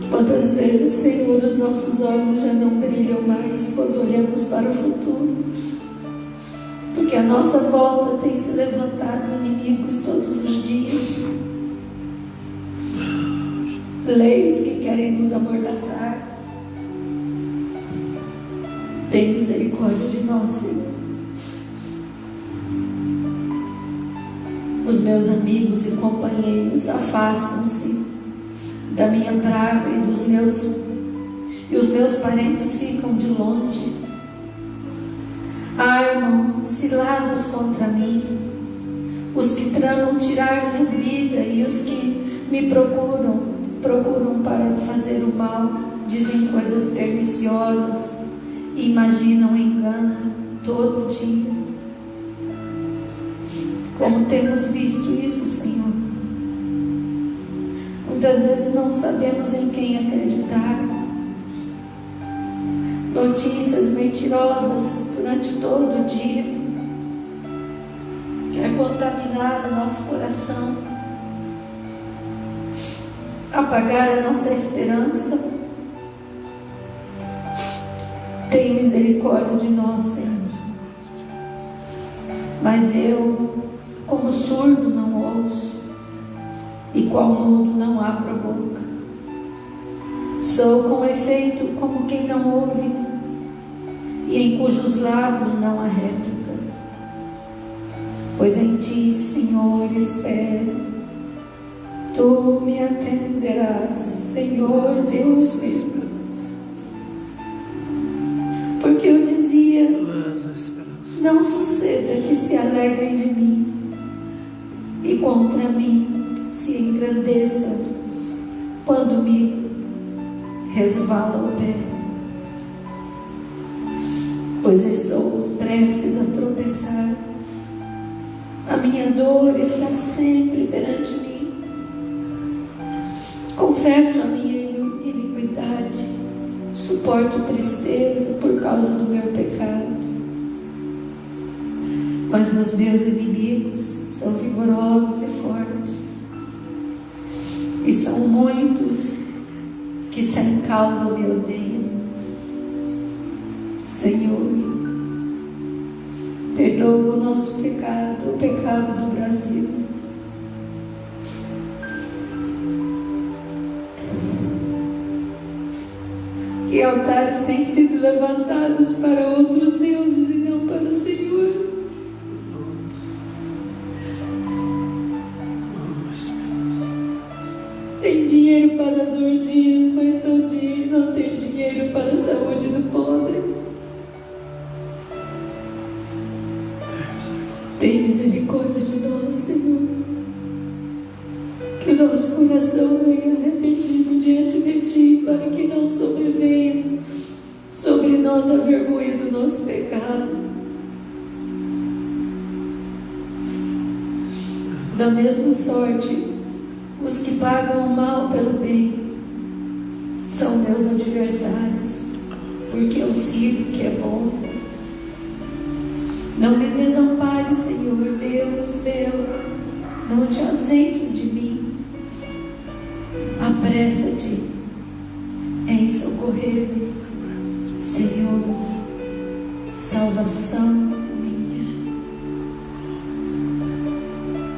Quantas vezes, Senhor, os nossos olhos já não brilham mais quando olhamos para o futuro, porque à nossa volta tem se levantado inimigos todos os dias, leis que querem nos amordaçar. Tem misericórdia de nós, Senhor. Os meus amigos e companheiros afastam-se da minha praga e os meus parentes ficam de longe. Armam ciladas contra mim, os que tramam tirar minha vida, e os que me procuram para fazer o mal, dizem coisas perniciosas e imaginam engano todo dia. Como temos visto isso, Senhor? Muitas vezes não sabemos em quem acreditar. Notícias mentirosas durante todo o dia quer contaminar o nosso coração, apagar a nossa esperança. Tem misericórdia de nós, Senhor. Mas eu, como surdo, não ouço, e qual mudo não abro a boca. Sou com efeito como quem não ouve, e em cujos lábios não há réplica. Pois em Ti, Senhor, espero. Tu me atenderás, Senhor Deus meu. Porque eu dizia: não suceda que se alegrem de mim e contra mim se engrandeçam quando me resvala o pé. Pois estou prestes a tropeçar. A minha dor está sempre perante mim. Confesso a minha iniquidade. Suporto tristeza por causa do meu pecado. Mas os meus inimigos são vigorosos e fortes, e são muitos que sem causa me odeiam. Senhor, perdoa o nosso pecado, o pecado do Brasil. Que altares têm sido levantados para outros deuses e não para o Senhor. Tem dinheiro para as orgias, mas não tem dinheiro para a saúde do pobre. Tem misericórdia de nós, Senhor. Que nosso coração venha arrependido diante de Ti, para que não sobrevenha sobre nós a vergonha do nosso pecado. Da mesma sorte, os que pagam o mal pelo bem são meus adversários, porque eu sigo o que é bom. Não me desampare, Senhor Deus meu, não te ausentes de mim. Apressa-te em socorrer-me, Senhor, salvação minha.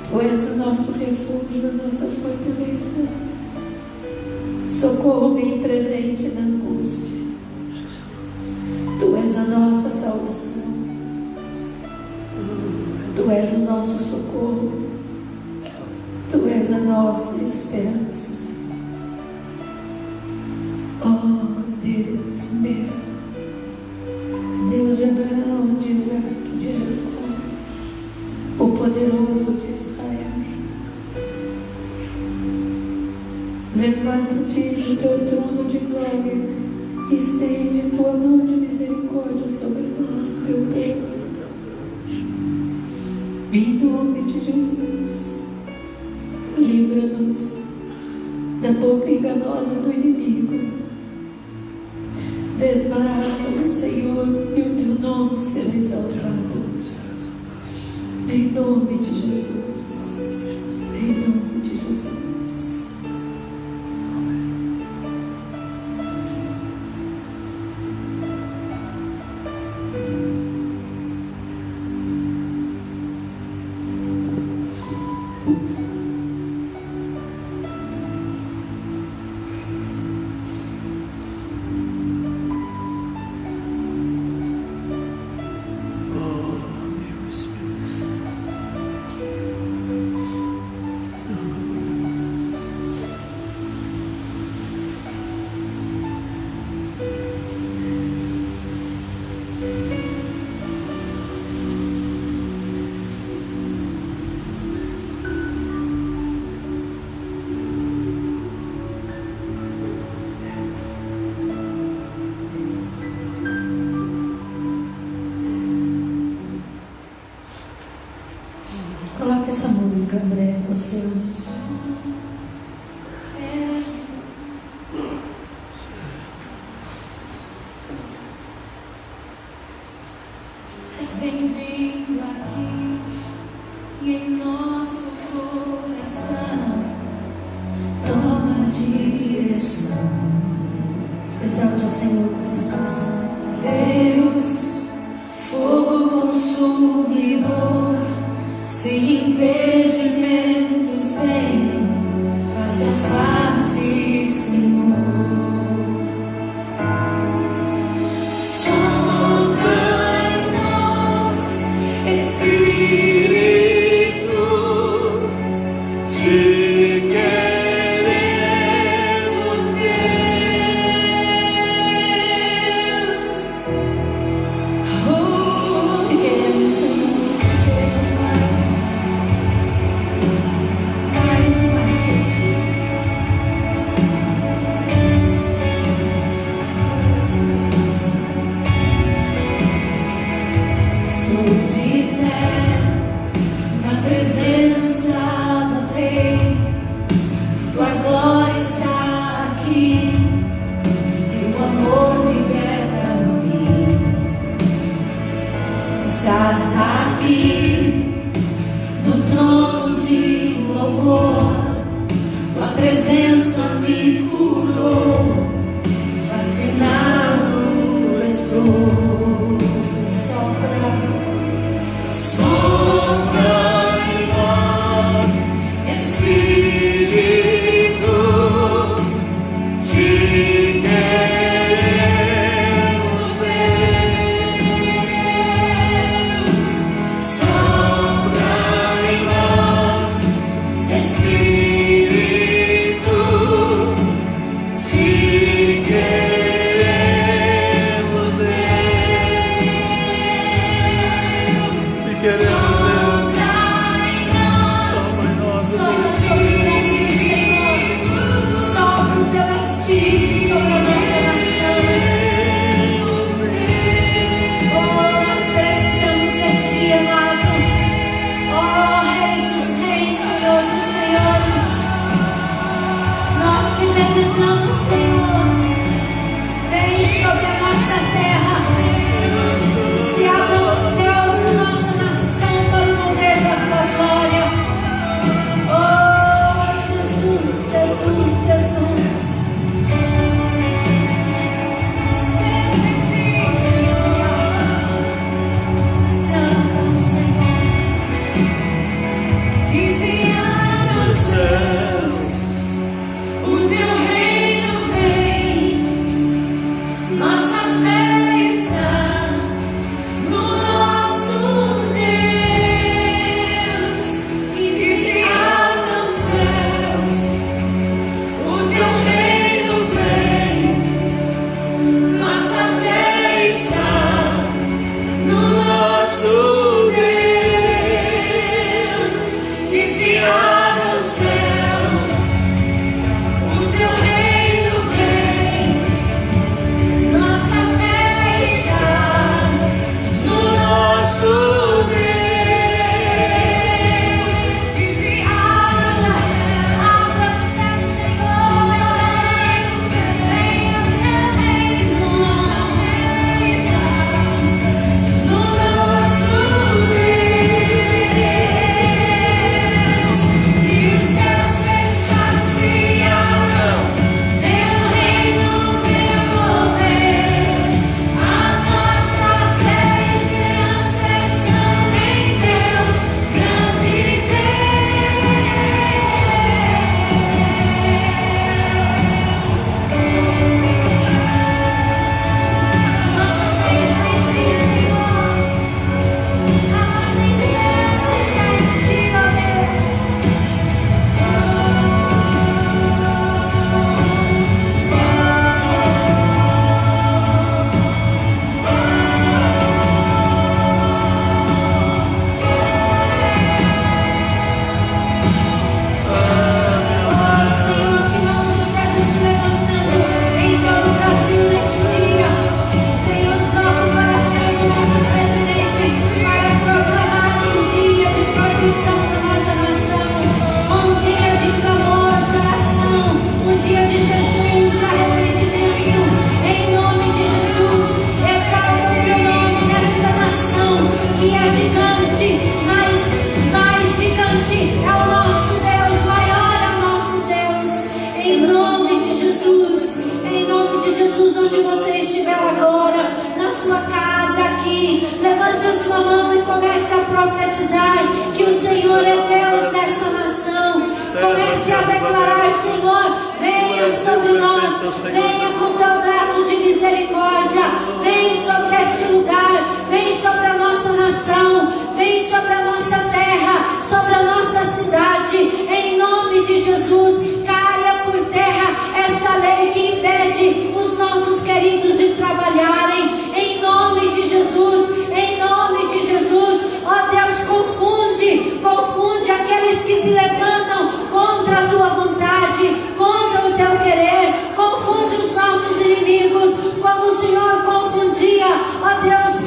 Tu és o nosso refúgio, a nossa fortaleza, socorro bem presente na angústia. Tu és a nossa salvação, Tu és o nosso socorro, Tu és a nossa esperança. Oh Deus meu, Deus de Abraão, de Isaac, de Jacó, o poderoso de Israel, levanta-te do teu trono de glória e estende tua mão de misericórdia sobre nós, teu povo. Em nome de Jesus, livra-nos da boca enganosa do inimigo. Desbarata-nos, Senhor, e o teu nome será exaltado. Em nome de Jesus. Em nome de Jesus. Coloca essa música, André, Oceanos. És bem-vindo aqui e em nosso coração. Toma a direção. Exalte ao Senhor com essa canção. Deus, fogo consumidor, sem impedimentos, vem, face a face, Senhor. Sopra em nós, Espírito, te queremos, Deus. Oh, te queremos, Senhor. Estás aqui no trono de louvor, tua presença me curou, fascinado estou. Sopra em nós, Espírito, te queremos, Deus. Sopra em nós, Espírito, sobre a nossa terra. Se abram os céus da nossa nação para o mover da tua glória. Oh, Jesus, Jesus, Jesus. Santo Senhor. Que se abra os céus, o teu reino vem, nossa fé está no nosso Deus. Que se abra os céus, o teu reino vem, nossa fé está no nosso Deus. Que se abra os céus, o teu reino vem, nossa fé está no nosso Deus. Que se abra os céus, Senhor, venha o teu reino, nossa fé está no nosso Deus. Que os céus fechados se abram, teu reino venha mover. A nossa fé e esperança estão em Deus, grande Deus. Nossa fé está em ti, Senhor. A nossa esperança está em ti, ó Deus. Oh, Senhor, que mãos estejam se levantando em todo o Brasil neste dia. Senhor, toca o coração do nosso presidente para proclamar um dia de proteção da nossa nação, um dia de clamor, de oração, um dia de jejum, de arrependimento. Em nome de Jesus, exalta o teu nome nesta nação que é gigante, mas gigante é o nosso Deus, maior é o nosso Deus. Em nome de Jesus, onde você estiver agora, na sua casa, aqui, levante a sua mão e comece a profetizar que o Senhor é Deus desta nação. Comece a declarar: Senhor, venha sobre nós, venha com teu braço de misericórdia, vem sobre este lugar, vem sobre a nossa nação, vem sobre a nossa terra, sobre a nossa cidade. Em nome de Jesus, caia por terra esta lei que impede os nossos queridos de trabalharem. Em nome de Jesus, em nome de Jesus, ó Deus, confunde aqueles que se levantam contra a tua vontade, contra o teu querer, confunde os nossos inimigos, como o Senhor confundia, ó Deus,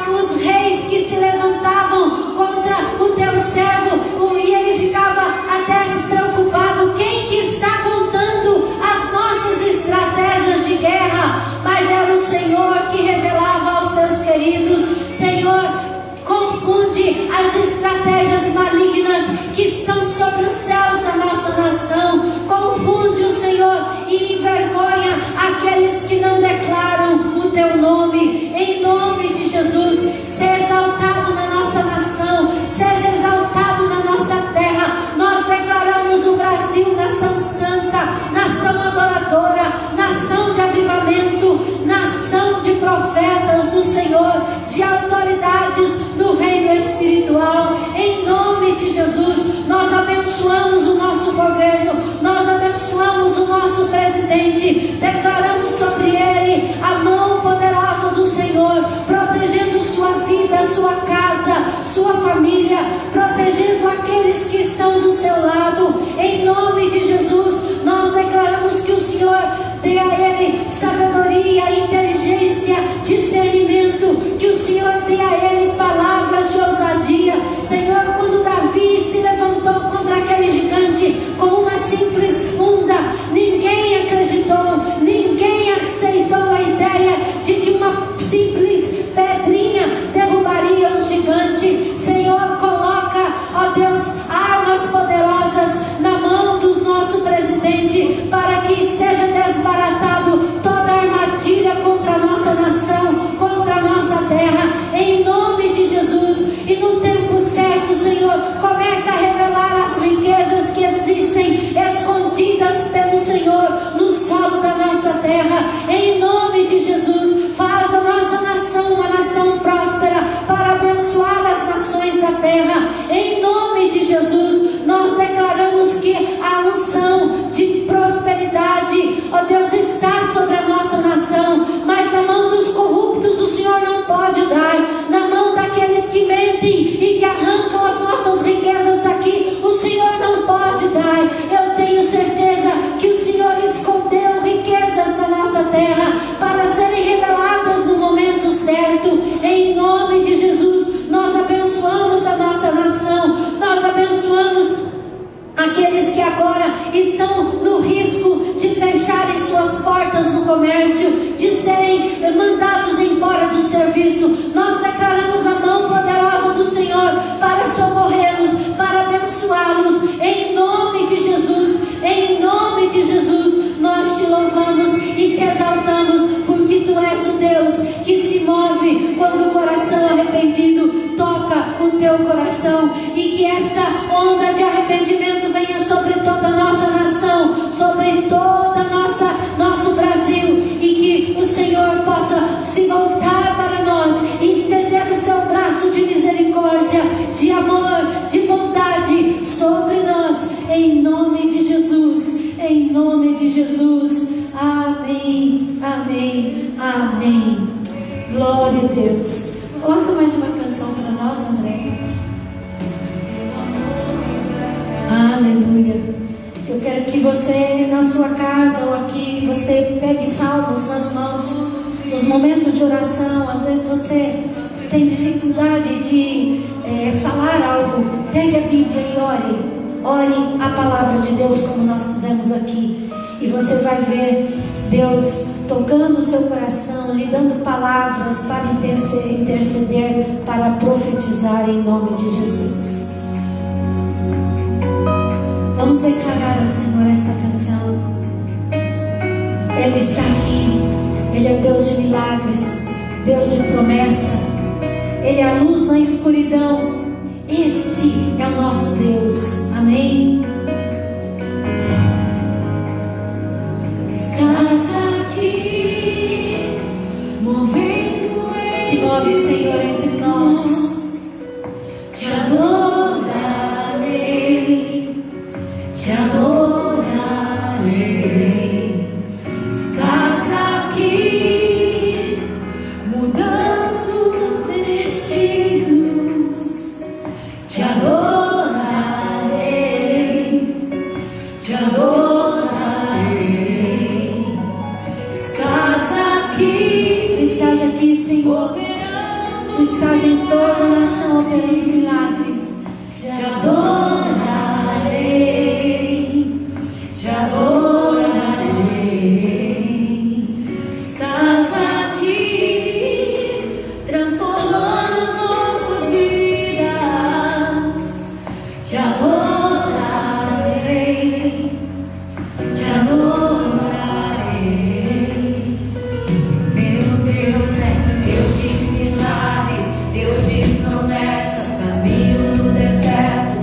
os reis que se levantavam contra o teu servo, e ele ficava até preocupado: quem que está contando as nossas estratégias de guerra? Mas era o Senhor que revelava aos teus queridos. Senhor, confunde as estratégias malignas que estão sobre os céus da nossa nação. Confunde o Senhor e envergonha aqueles que não declaram o teu nome. Em nome de Jesus, seja exaltado na nossa nação, seja exaltado na nossa terra. Nós declaramos o Brasil nação santa, nação adoradora, nação de avivamento, nação de profetas do Senhor, de autoridades do reino espiritual. Em nome de Jesus, nós abençoamos o nosso governo, nós abençoamos o nosso presidente, declaramos sobre ele a mão poderosa do Senhor, protegendo sua vida, sua casa, sua família, protegendo aqueles que estão do seu lado. Em nome de Jesus, nós declaramos que o Senhor dê a ele sabedoria, inteligência, discernimento, que o Senhor dê a ele palavras de ousadia. Senhor, quando Davi se levantou contra aquele gigante com uma simples funda, ninguém acreditou, ninguém aceitou a ideia teu coração, e que esta onda de arrependimento venha sobre toda a nossa nação, sobre toda nosso Brasil, e que o Senhor possa se voltar para nós e estender o seu braço de misericórdia, de amor, de bondade sobre nós, em nome de Jesus, em nome de Jesus. Amém, amém, amém. Glória a Deus. Coloca mais uma canção para nós, André. Aleluia. Eu quero que você, na sua casa ou aqui, você pegue salmos nas mãos. Nos momentos de oração, às vezes você tem dificuldade de falar algo. Pegue a Bíblia e ore. Ore a palavra de Deus como nós fizemos aqui. E você vai ver Deus tocando o seu coração, lhe dando palavras para interceder, para profetizar em nome de Jesus. Vamos declarar ao Senhor esta canção. Ele está aqui. Ele é o Deus de milagres, Deus de promessa. Ele é a luz na escuridão. Este é o nosso Deus. Amém. Estás aqui, movendo Se move, Senhor, entre nós. te adorarei, te adorarei. Estás aqui, mudando destinos, te adorarei, te adorarei. Estás aqui, Tu estás aqui, Senhor. Tu estás em toda a nação operando milagres. te adorarei, te adorarei. Estás aqui, transformando nossas vidas. Te adorarei, te adorarei. Meu Deus é Deus de milagres, Deus de promessas, caminho no deserto,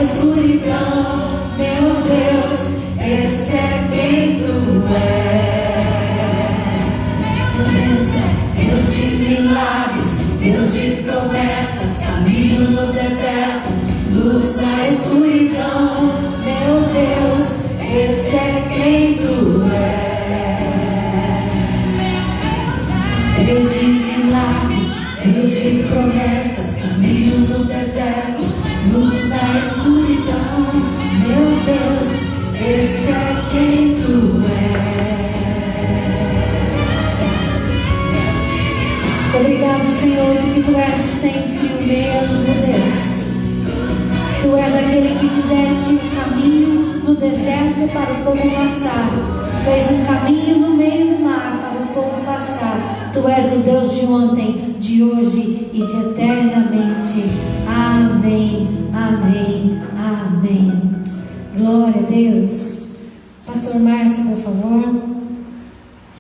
escuridão, meu Deus, este é quem tu és. Deus é Deus de milagres, Deus de promessas, caminho no deserto, luz na escuridão, meu Deus, este é quem tu és. Deus de milagres, Deus de promessas, caminho no deserto, luz na escuridão, meu Deus, este é quem tu és. Obrigado, Senhor, porque tu és sempre o mesmo Deus. Tu és aquele que fizeste um caminho no deserto para o povo passar, fez um caminho no meio do mar para o povo passar. Tu és o Deus de ontem, de hoje e de eternamente. Amém, amém, amém. Glória a Deus. Pastor Márcio, por favor.